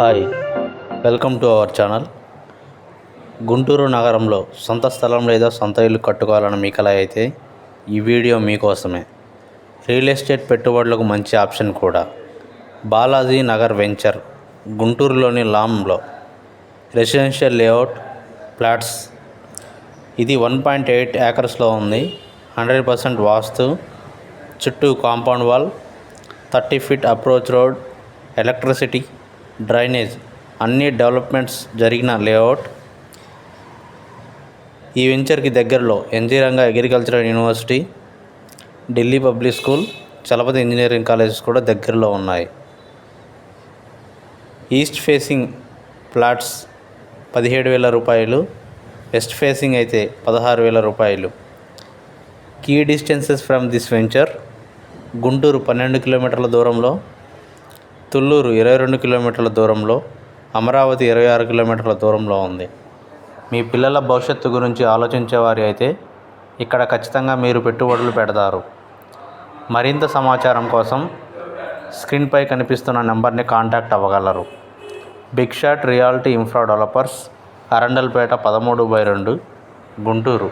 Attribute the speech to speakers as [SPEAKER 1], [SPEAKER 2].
[SPEAKER 1] Hi, welcome to our channel. Guntur నగరంలో సొంత స్థలం లేదా సొంత ఇల్లు కట్టుకోవాలని మీ కల అయితే ఈ వీడియో మీకోసమే. రియల్ ఎస్టేట్ పెట్టుబడులకు మంచి ఆప్షన్ కూడా. బాలాజీ నగర్ వెంచర్ గుంటూరులోని లాంలో రెసిడెన్షియల్ లేఅవుట్ ఫ్లాట్స్. ఇది 1.8 ఏకర్స్లో ఉంది. 100% వాస్తు, చుట్టూ compound wall, 30 feet approach road, electricity, drainage అన్ని డెవలప్మెంట్స్ జరిగిన లేఅవుట్. ఈ వెంచర్కి దగ్గరలో NG Ranga agricultural university, Delhi public school, Chalapathi engineering colleges కూడా దగ్గరలో ఉన్నాయి. ఈస్ట్ ఫేసింగ్ ఫ్లాట్స్ 17,000 రూపాయలు, వెస్ట్ ఫేసింగ్ అయితే 16,000 రూపాయలు. Key distances from this venture: Guntur 12 కిలోమీటర్ల దూరంలో, తుళ్ళూరు 22 కిలోమీటర్ల దూరంలో, అమరావతి 26 కిలోమీటర్ల దూరంలో ఉంది. మీ పిల్లల భవిష్యత్తు గురించి ఆలోచించేవారి అయితే ఇక్కడ ఖచ్చితంగా మీరు పెట్టుబడులు పెడతారు. మరింత సమాచారం కోసం స్క్రీన్పై కనిపిస్తున్న నెంబర్ని కాంటాక్ట్ అవ్వగలరు. Big shot reality infra developers, Arundelpet 13/2, Guntur.